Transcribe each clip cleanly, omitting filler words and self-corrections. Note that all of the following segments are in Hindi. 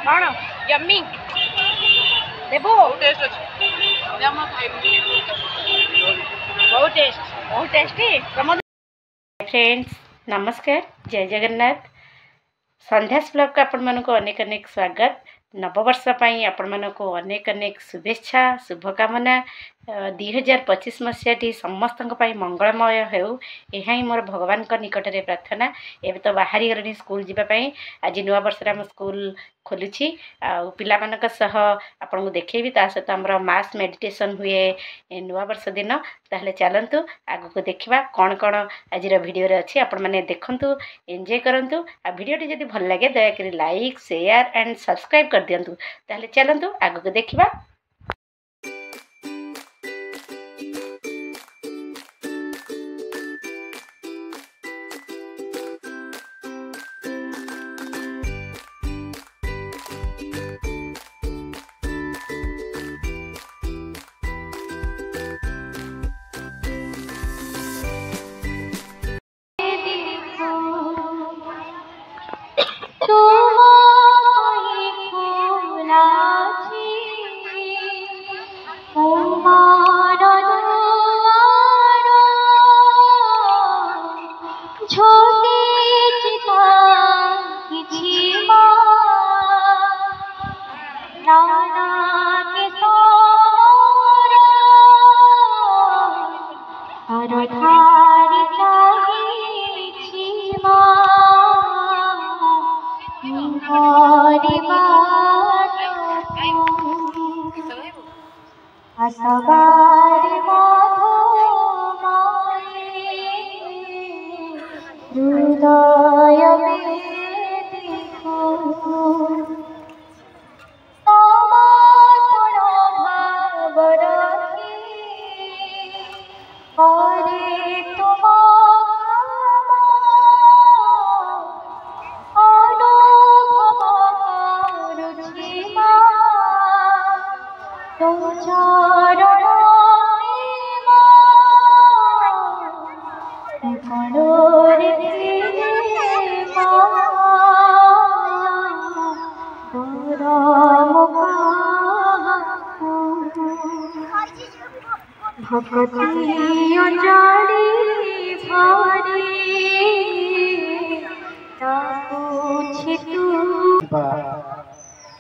कौन यम्मी देबो टेस्ट अछि हम खाइबी बहुत टेस्टी प्रमोद फ्रेंड्स नमस्कार जय जगन्नाथ संध्यास ब्लॉग का आपण मानको अनेक अनेक स्वागत नववर्ष पाई आपण मानको अनेक अनेक शुभेच्छा शुभकामना 2025 मसीहाटी समस्त मंगलमय हो यह ही मोर भगवान का निकट में प्रार्थना एवं तो बाहरी गले स्कूल जावाई आज नुआ वर्ष आम स्कूल खोलुची पिला आपन को देखेबी ता सहित आमर मास मेडिटेशन हुए नुआ वर्ष दिन ताहले चलतु आगु को देखा कौन कौन आज भिडियो अच्छी आपण मैंने देखु एंजॉय करंतु आ वीडियो जब भल लगे दयाकोरी लाइक शेयर एंड सब्सक्राइब कर दिंतु ताहले चलतु आगु को देखा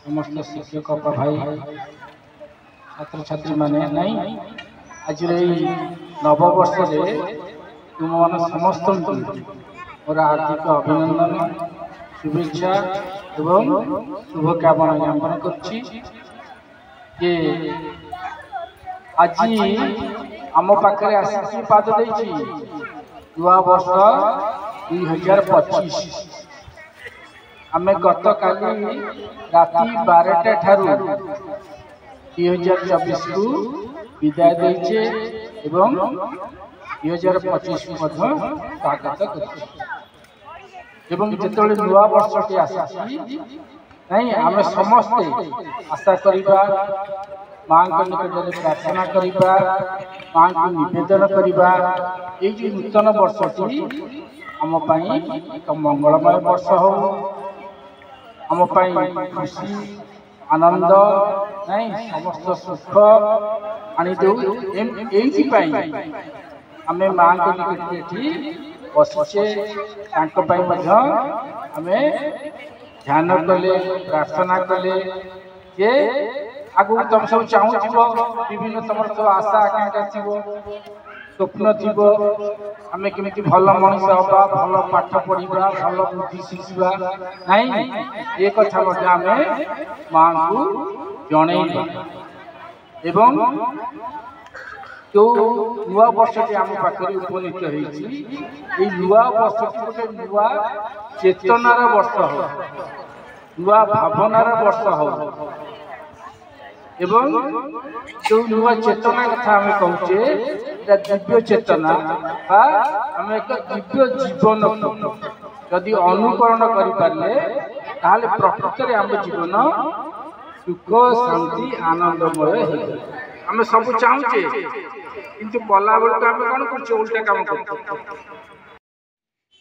समस्त शिक्षक भाई छात्र छात्री माने नहीं आज नववर्ष तुम मान समस्त मोर हार्दिक अभिनंदन शुभेच्छा एवं शुभकामना ज्ञापन करुच्ची आज आम पाखे आसी पाद नुआ वर्ष 2025 आमे गत काली राति 12टा ठारू 2024 को विदाय देचे एवं 2025 को स्वागत करछे एवं जेतोले नुआ वर्ष के आसी नहीं आमे समस्ते आशा करिबा मां को निकट में प्रार्थना करिबा मां को निवेदन करिबा ए जे नूतन वर्ष टी हम पई एक मंगलमय वर्ष हो हम खुशी आनंद नहीं समस्त सुख आनी दो आम माँ को निकट बसुचे आम ध्यान कले प्रार्थना कले जे आगु तुम सब चाहू विभिन्न तुम सब आशा आकांक्षा थी स्वप्न थी आम केमी भल मनीष हवा भल पाठ पढ़ा भल बुद्धि शिखा नहीं ये कथा आम माँ को जन एवं जो नुआ वर्ष आम पाखे उपनीत हो नुआ वर्ष गोटे नुआ चेतनार वर्ष हो नुआ भावनार वर्ष हो एवं जो नुआ चेतना कथा आम कहचे दिव्य चेतना आम एक दिव्य जीवन जदि अनुकरण करें प्रकृत में आम जीवन सुख शांति आनंदमय हो आम सब चाहूचे किंतु बला बेलू आम कौन कर उल्टा काम कर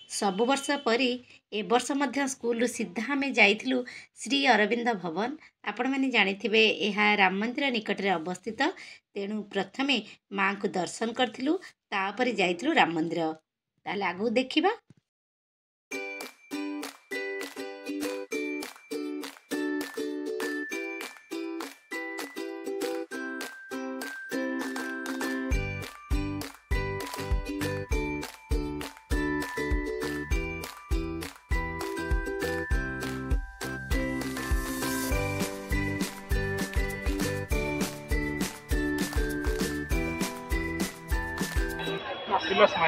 ସବୁ ବର୍ଷ ପରି ଏ ବର୍ଷ ମଧ୍ୟ ସ୍କୁଲରୁ ସିଧା ଆମେ ଯାଇଥିଲୁ ଶ୍ରୀ ଅରବିନ୍ଦ ଭବନ। ଆପଣମାନେ ଜାଣିଥିବେ ଏହା ରାମ ମନ୍ଦିର ନିକଟରେ ଅବସ୍ଥିତ। ତେଣୁ ପ୍ରଥମେ ମାଙ୍କୁ ଦର୍ଶନ କରିଥିଲୁ, ତାପରେ ଯାଇଥିଲୁ ରାମ ମନ୍ଦିର। ତାହେଲେ ଆଗକୁ ଦେଖିବା।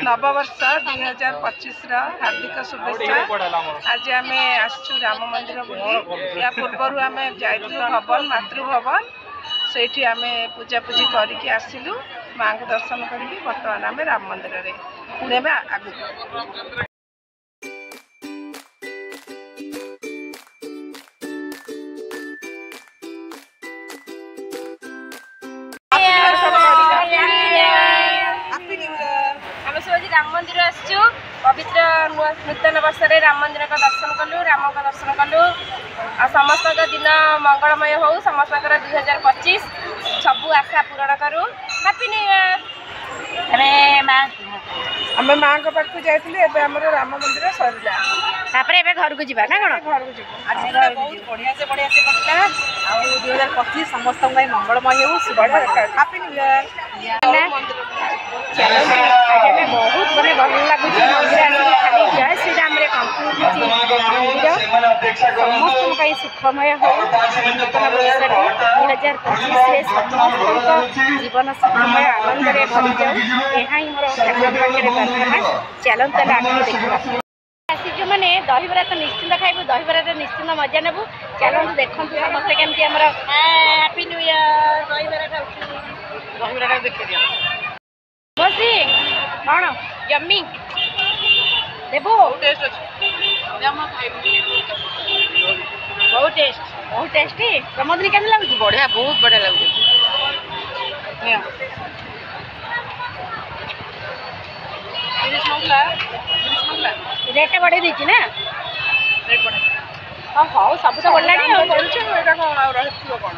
नववर्ष 2025 हार्दिक शुभेच्छा। आज आम आसु राम मंदिर बुली या पूर्वर आम जाइलु भवन मातृभवन से आम पूजापूजी करके आसिलु माँ को दर्शन करके बर्तमान आम राम मंदिर रे पुणे में आगु राम मंदिर आसचु पवित्र नूतन वर्ष रे राम मंदिर का दर्शन कलु राम का दर्शन कलु आ समस्त दिन मंगलमय हो समस्त 2025 सबू आशा पूरण करू। Happy new year. अरे मां आम माँ को पाख जाइए राम मंदिर सरला तापरे एबे घर को जीवा ना कोन? घर को जीव आज बहुत बढ़िया से कटला आ 2025 समस्त मंगलमय हो शुभ हैप्पी न्यू ईयर। चलो आज हमें बहुत बड़े भल लगुच मंदिर आसिक खाली जय श्री राम रे कंप्लीट मंदिर समस्त सुखमय हो नूतन वर्ष 2025 समस्त जीवन सुखमय आनंद रे भरी जाऊ यह ही मोर ठाकुर पाखे प्रार्थना। चलते आगे देखा आसीचु मैंने दहीबरा तो निश्चिंत खाइबू दहीबरा निश्चिंत मजा नेबू। चलते देखु समस्ते केमती आमर हैप्पी न्यू ईयर दहीबरा दहीबरा देख दिया बसी कौन यम्मी देबू टेस्ट अच्छे बहुत टेस्टी। प्रमोदिनी केमती लगुच? बढ़िया बहुत बढ़िया लगे रेट बढ़े दी ना रेट बढ़े हाँ हौ सब तो बढ़ला कौन